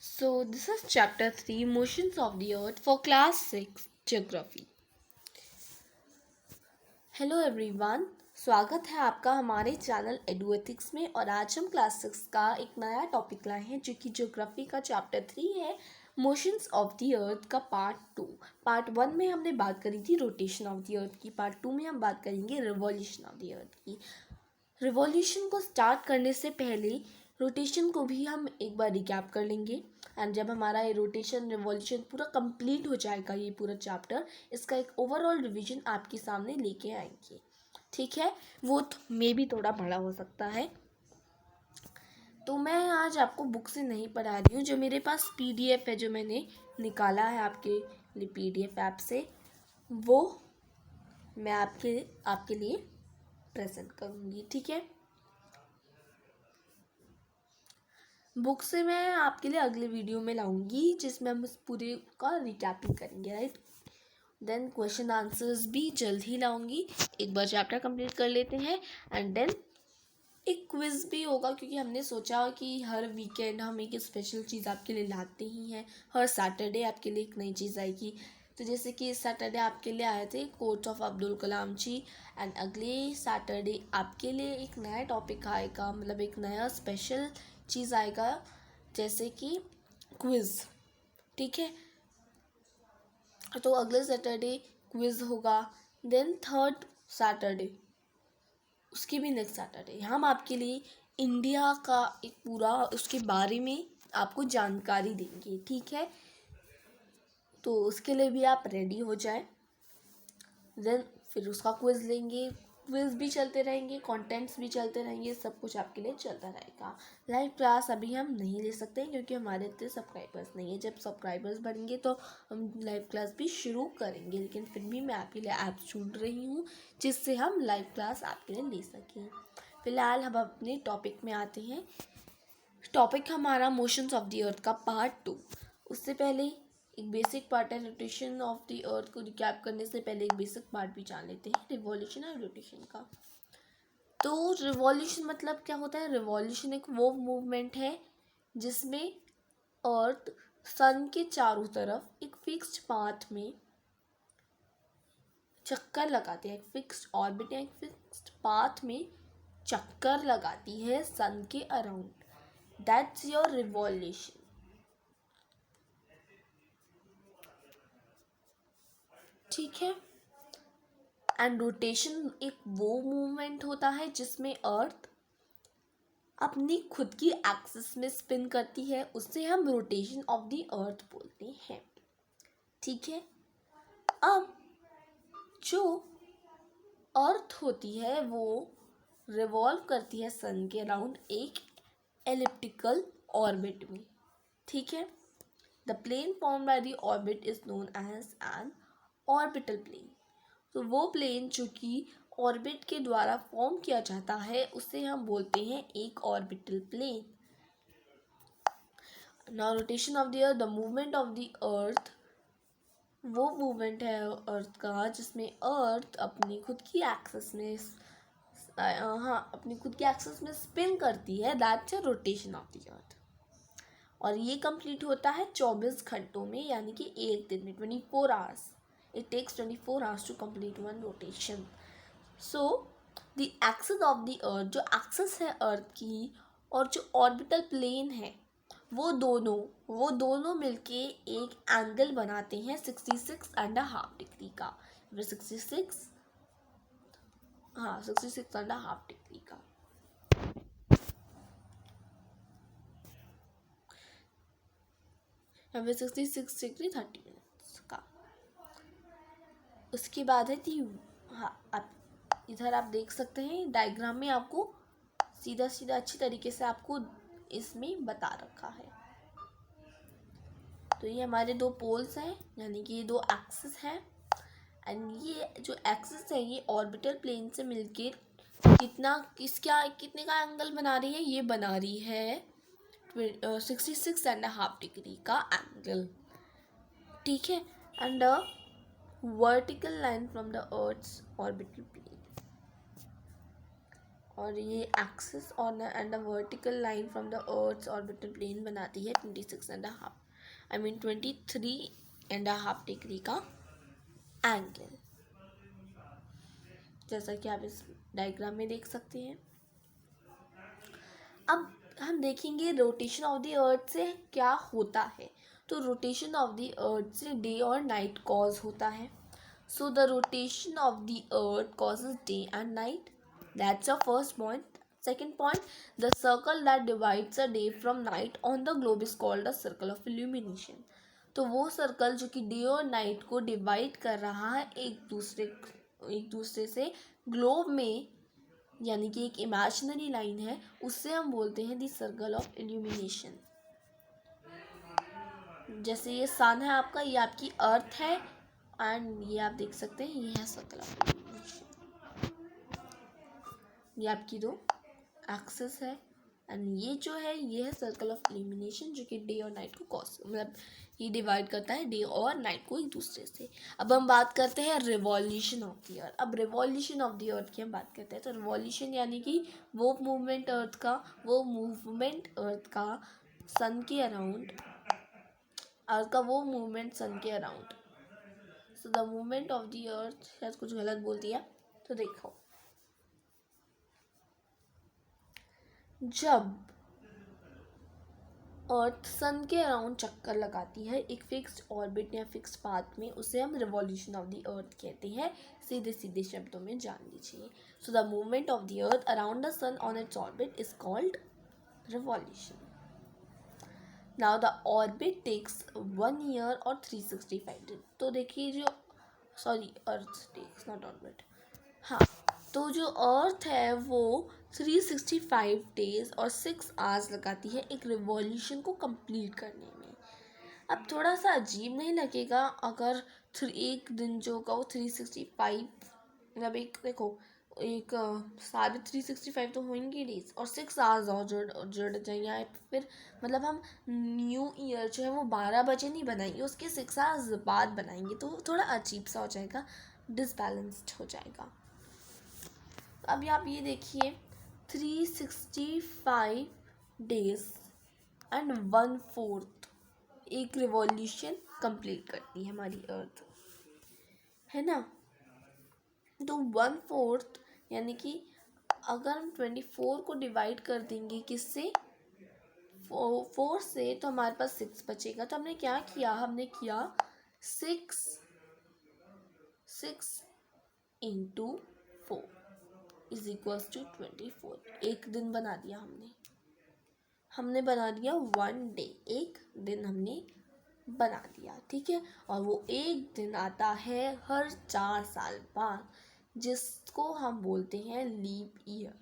So, this is chapter 3 Motions of the Earth for class 6 Geography. Hello everyone, स्वागत है आपका हमारे channel एडुएथिक्स में। और आज हम क्लास 6 का एक नया टॉपिक लाए हैं जो कि ज्योग्राफी का चैप्टर 3 है, मोशंस ऑफ द अर्थ का पार्ट 2। पार्ट 1 में हमने बात करी थी रोटेशन ऑफ द अर्थ की, पार्ट 2 में हम बात करेंगे रिवॉल्यूशन ऑफ द अर्थ की। रिवॉल्यूशन को स्टार्ट करने से पहले रोटेशन को भी हम एक बार रिकैप कर लेंगे। एंड जब हमारा ये रोटेशन रिवॉल्यूशन पूरा कंप्लीट हो जाएगा, ये पूरा चैप्टर, इसका एक ओवरऑल रिवीजन आपके सामने लेके आएंगे। ठीक है, वो मे भी थोड़ा बड़ा हो सकता है, तो मैं आज आपको बुक से नहीं पढ़ा रही हूँ। जो मेरे पास पीडीएफ है, जो मैंने निकाला है आपके लिए पीडीएफ ऐप से, वो मैं आपके लिए प्रेजेंट करूँगी। ठीक है, बुक से मैं आपके लिए अगले वीडियो में लाऊंगी जिसमें हम इस पूरे का रिकैपिंग करेंगे, राइट। देन क्वेश्चन आंसर्स भी जल्द ही लाऊंगी। एक बार चैप्टर कंप्लीट कर लेते हैं एंड देन एक क्विज भी होगा, क्योंकि हमने सोचा कि हर वीकेंड हम एक स्पेशल चीज़ आपके लिए लाते ही हैं। हर सैटरडे आपके लिए एक नई चीज़ आएगी। तो जैसे कि इस सैटरडे आपके लिए आए थे quote of Abdul Kalam ji, and अगले सैटरडे आपके लिए एक नया टॉपिक आएगा, मतलब एक नया स्पेशल चीज़ आएगा, जैसे कि क्विज़। ठीक है, तो अगले सैटरडे क्विज़ होगा। देन थर्ड सैटरडे, उसके भी नेक्स्ट सैटरडे, हम आपके लिए इंडिया का एक पूरा उसके बारे में आपको जानकारी देंगे। ठीक है, तो उसके लिए भी आप रेडी हो जाए। देन फिर उसका क्विज़ लेंगे, क्विज़ भी चलते रहेंगे, कंटेंट्स भी चलते रहेंगे, सब कुछ आपके लिए चलता रहेगा। लाइव क्लास अभी हम नहीं ले सकते क्योंकि हमारे इतने सब्सक्राइबर्स नहीं है। जब सब्सक्राइबर्स बढ़ेंगे तो हम लाइव क्लास भी शुरू करेंगे, लेकिन फिर भी मैं आपके लिए ऐप्स ढूंढ रही हूँ जिससे हम लाइव क्लास आपके लिए ले सकें। फिलहाल हम अपने टॉपिक में आते हैं। टॉपिक हमारा मोशंस ऑफ द अर्थ का पार्ट 2। उससे पहले एक बेसिक पार्ट है रोटेशन ऑफ द अर्थ को रिकैप करने से पहले एक बेसिक पार्ट भी जान लेते हैं, रिवॉल्यूशन और रोटेशन का। तो रिवॉल्यूशन मतलब क्या होता है? रिवॉल्यूशन एक वो मूवमेंट है जिसमें अर्थ सन के चारों तरफ एक फिक्स्ड पाथ में चक्कर लगाती है, एक फिक्स्ड ऑर्बिट या एक फिक्स्ड पाथ में चक्कर लगाती है सन के अराउंड। That's your revolution. ठीक है, एंड रोटेशन एक वो मूवमेंट होता है जिसमें अर्थ अपनी खुद की एक्सिस में स्पिन करती है, उससे हम रोटेशन ऑफ द अर्थ बोलते हैं। ठीक है, अब जो अर्थ होती है वो रिवॉल्व करती है सन के अराउंड एक एलिप्टिकल ऑर्बिट में। ठीक है, the plane form by the orbit is known as an orbital plane. तो वो प्लेन जो कि ऑर्बिट के द्वारा फॉर्म किया जाता है उसे हम बोलते हैं एक orbital plane. Now rotation of the earth, the movement of the earth, वो मूवमेंट है अर्थ का जिसमें अर्थ अपनी खुद की एक्सिस में अपनी खुद की एक्सिस में स्पिन करती है। That's a rotation of the अर्थ। और ये कंप्लीट होता है 24 घंटों में, यानी कि एक दिन में 24 hours. It takes 24 hours to complete one rotation. So, the axis of the earth, जो axis है अर्थ की और जो ऑर्बिटल प्लेन है, वो दोनों मिलके एक एंगल बनाते हैं 66.5 डिग्री का। 66 डिग्री का। यहाँ पे 66 डिग्री 30 मिनट्स का। उसके बाद है थी, आप इधर आप देख सकते हैं डायग्राम में, आपको सीधा अच्छी तरीके से आपको इसमें बता रखा है। तो ये हमारे दो पोल्स हैं, यानी कि ये दो एक्सिस हैं, एंड ये जो एक्सिस है ये ऑर्बिटल प्लेन से मिलके कितने का एंगल बना रही है? ये बना रही है 66.5 डिग्री का एंगल। ठीक है, and vertical line from the Earth's orbital plane. और ये axis on and a vertical line from the earth's orbital plane बनाती है 23.5 डिग्री का एंगल, जैसा कि आप इस डायग्राम में देख सकते हैं। अब हम देखेंगे रोटेशन ऑफ द अर्थ से क्या होता है। तो रोटेशन ऑफ द अर्थ से डे और नाइट कॉज होता है। So the rotation of the earth causes day and night, that's a first point. Second point, the circle that divides a day from night on the globe is called a circle of illumination. तो वो circle जो कि day और night को divide कर रहा है एक दूसरे से ग्लोब में, यानी कि एक इमेजिनरी लाइन है, उससे हम बोलते हैं दी सर्कल ऑफ इल्यूमिनेशन। जैसे ये सन है आपका, ये आपकी अर्थ है, एंड ये आप देख सकते हैं ये है सर्कल ऑफ इल्यूमिनेशन। ये आपकी दो एक्सिस है, एंड ये जो है ये है सर्कल ऑफ इल्यूमिनेशन, जो कि डे और नाइट को कॉस मतलब ये डिवाइड करता है डे और नाइट को एक दूसरे से। अब हम बात करते हैं रिवॉल्यूशन ऑफ द अर्थ। अब रिवॉल्यूशन ऑफ द अर्थ की हम बात करते हैं। तो रिवॉल्यूशन यानी कि वो मूवमेंट अर्थ का सन के अराउंड, सन के around. So the movement of the अर्थ, शायद कुछ गलत बोल दिया, तो देखो, जब अर्थ सन के अराउंड चक्कर लगाती है एक फिक्स्ड ऑर्बिट या फिक्स्ड पाथ में, उसे हम रिवॉल्यूशन ऑफ द अर्थ कहते हैं। सीधे सीधे शब्दों में जान लीजिए। So the movement of the earth around the sun on its orbit is called revolution. Now the orbit takes 1 year और 365 days। तो देखिए जो अर्थ टेक्स नॉट ऑर्बिट, हाँ, तो जो अर्थ है वो 365 डेज और 6 आवर्स लगाती है एक रिवॉल्यूशन को कंप्लीट करने में। अब थोड़ा सा अजीब नहीं लगेगा अगर एक दिन जो होगा वो 365, मतलब एक देखो एक सारे 365 तो होंगे डेज, और 6 आवर्स और जुड़ जाएंगे। फिर मतलब हम न्यू ईयर जो है वो 12 बजे नहीं बनाएंगे, उसके 6 आवर्स बाद बनाएंगे, तो थोड़ा अजीब सा हो जाएगा, डिसबैलेंस्ड हो जाएगा। अभी आप ये देखिए 365 डेज एंड 1/4 एक रिवॉल्यूशन कंप्लीट करती है हमारी अर्थ, है ना। तो 1/4 यानी कि अगर हम 24 को डिवाइड कर देंगे किससे, 4 से, तो हमारे पास 6 बचेगा। तो हमने क्या किया, हमने किया 6 into 4 इज इक्वल्स टू 24। एक दिन बना दिया हमने बना दिया 1 डे, एक दिन हमने बना दिया, ठीक है। और वो एक दिन आता है हर 4 साल बाद, जिसको हम बोलते हैं लीप ईयर,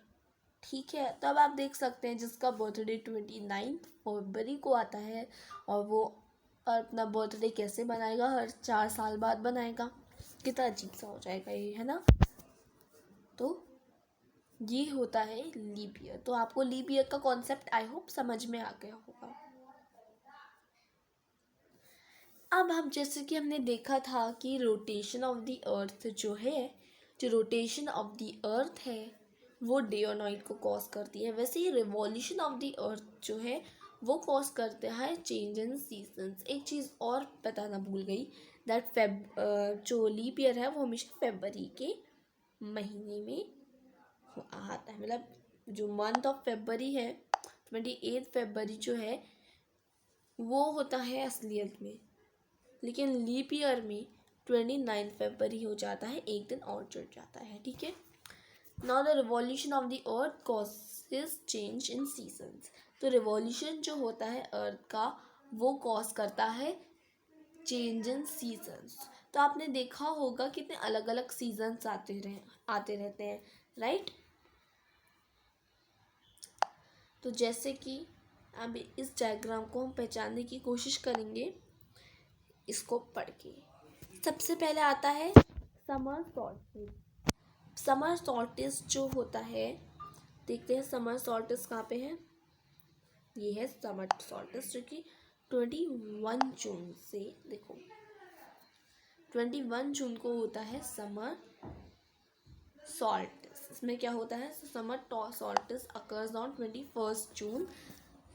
ठीक है। तब आप देख सकते हैं जिसका बर्थडे 29 फरवरी को आता है, और वो अपना बर्थडे कैसे बनाएगा, हर 4 साल बाद बनाएगा। कितना अजीब सा हो जाएगा ये, है ना। तो ये होता है लीप ईयर। तो आपको लीप ईयर का कॉन्सेप्ट आई होप समझ में आ गया होगा। अब हम जैसे कि हमने देखा था कि रोटेशन ऑफ द अर्थ जो रोटेशन ऑफ द अर्थ है वो डे और नाइट को कॉज करती है, वैसे ही रिवॉल्यूशन ऑफ द अर्थ जो है वो कॉज करते हैं चेंज इन सीजन्स। एक चीज़ और बताना भूल गई, दैट जो लीप ईयर है वो हमेशा फरवरी के महीने में आता है। मतलब जो मंथ ऑफ फरवरी है, 28 फरवरी जो है वो होता है असलियत में, लेकिन लीप ईयर में 29 फरवरी हो जाता है, एक दिन और जुड़ जाता है, ठीक है। Now the revolution of the earth causes change in seasons. तो रिवॉल्यूशन जो होता है अर्थ का वो कॉज करता है चेंज इन सीजन्स। तो आपने देखा होगा कितने अलग अलग सीजन्स आते रहते हैं, राइट। तो जैसे कि अब इस डायग्राम को हम पहचानने की कोशिश करेंगे इसको पढ़ के। सबसे पहले आता है समर सॉल्स्टिस। समर सॉल्स्टिस जो होता है, देखते हैं समर सॉल्स्टिस कहाँ पे है। ये है समर सॉल्स्टिस जो कि 21 जून से, देखो 21 जून को होता है समर सॉल्स्टिस। इसमें क्या होता है, समर सॉल्स्टिस अकर्स ऑन 21 जून,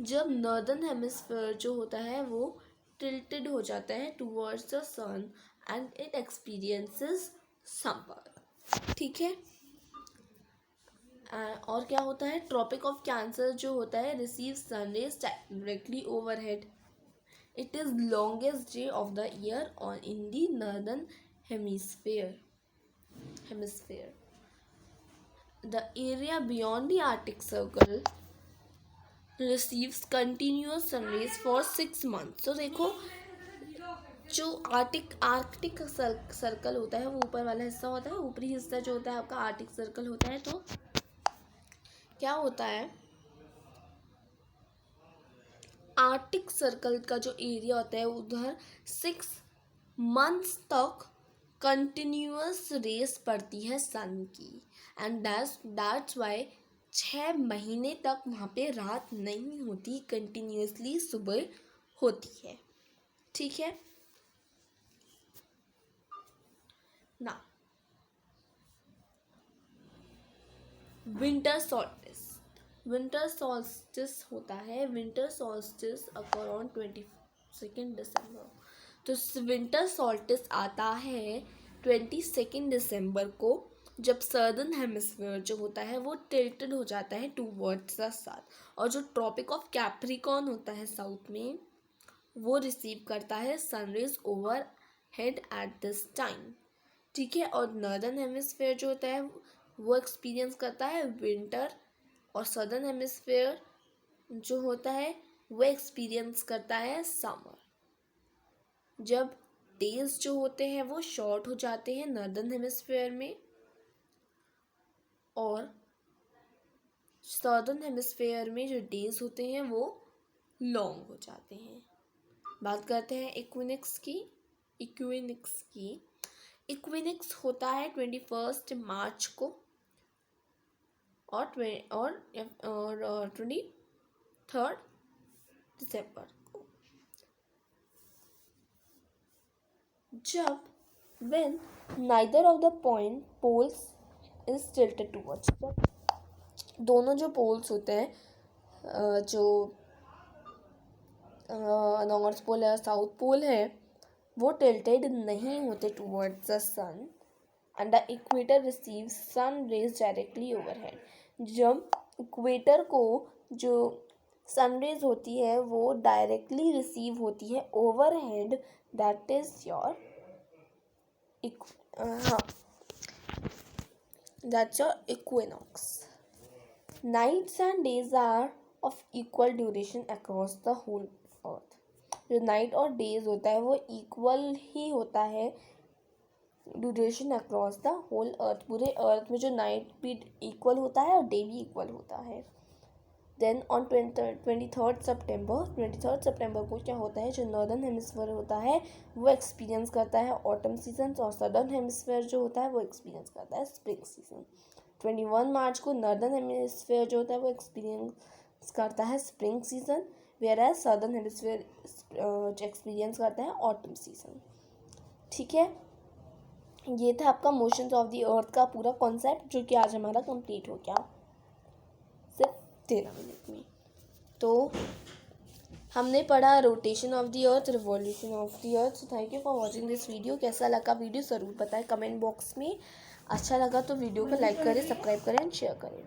जब नॉर्दर्न हेमिस्फीयर जो होता है वो टिल्टेड हो जाता है towards the sun and it experiences summer. ठीक है। और क्या होता है, ट्रॉपिक ऑफ कैंसर जो होता है receive sunrays directly overhead. It is longest day of the year और in the northern hemisphere. The area beyond the Arctic Circle receives continuous sun rays for 6 months. तो देखो, जो आर्कटिक सर्कल होता है वो ऊपर वाला हिस्सा होता है, ऊपरी हिस्सा जो होता है आपका आर्कटिक सर्कल होता है। तो क्या होता है, आर्कटिक सर्कल का जो एरिया होता है उधर 6 मंथ्स तक कंटिन्यूअस रेस पड़ती है सन की, एंड दैट्स वाई 6 महीने तक वहाँ पे रात नहीं होती, कंटिन्यूअसली सुबह होती है। ठीक है ना। विंटर सॉल्स्टिस होता है, विंटर सॉल्स्टिस अकर ऑन 22 दिसंबर। तो विंटर सॉल्स्टिस आता है 22 दिसंबर को, जब सर्दर्न हेमिस्फीयर जो होता है वो टिल्टेड हो जाता है टूवर्ड्स द साउथ, और जो ट्रॉपिक ऑफ कैप्रिकॉर्न होता है साउथ में वो रिसीव करता है sun rays over head at this time. ठीक है। और नॉर्दर्न हेमिस्फीयर जो होता है वो एक्सपीरियंस करता है विंटर, और सदर्न हेमिस्फीयर जो होता है वो एक्सपीरियंस करता है समर। जब डेज जो होते हैं वो शॉर्ट हो जाते हैं नॉर्दर्न हेमिस्फीयर में, और सदर्न हेमिस्फीयर में जो डेज होते हैं वो लॉन्ग हो जाते हैं। बात करते हैं इक्विनोक्स की। इक्विनोक्स होता है 21 मार्च को और 23 दिसंबर को, जब when neither of the poles is tilted towards, जब दोनों जो पोल्स होते हैं, जो नॉर्थ पोल है साउथ पोल है, वो टिल्टेड नहीं होते towards the sun, and the equator receives sun rays directly overhead. जब इक्वेटर को जो सन रेज होती है वो डायरेक्टली रिसीव होती है overhead, that is your that's your equinox. Nights and days are of equal duration across the whole earth. जो night और डेज होता है वो इक्वल ही होता है duration across the whole earth. पूरे अर्थ में जो नाइट भी इक्वल होता है और डे भी इक्वल होता है। देन ऑन 23 सितंबर को क्या होता है, जो नॉर्दर्न हेमिस्फीयर होता है वो एक्सपीरियंस करता है ऑटम सीजन, और सदर्न हेमिस्फीयर जो होता है वो एक्सपीरियंस करता है स्प्रिंग सीजन। 21 मार्च को नॉर्दर्न हेमिस्फीयर जो होता है वो एक्सपीरियंस करता है spring season, whereas southern hemisphere जो एक्सपीरियंस करता है ऑटम सीजन। ठीक है, ये था आपका मोशंस ऑफ द अर्थ का पूरा कॉन्सेप्ट, जो कि आज हमारा कंप्लीट हो गया सिर्फ 13 मिनट में। तो हमने पढ़ा rotation of the earth, revolution of the earth. Thank you for watching this video. कैसा लगा वीडियो ज़रूर बताएं कमेंट बॉक्स में। अच्छा लगा तो वीडियो को लाइक करें, सब्सक्राइब करें एंड शेयर करें।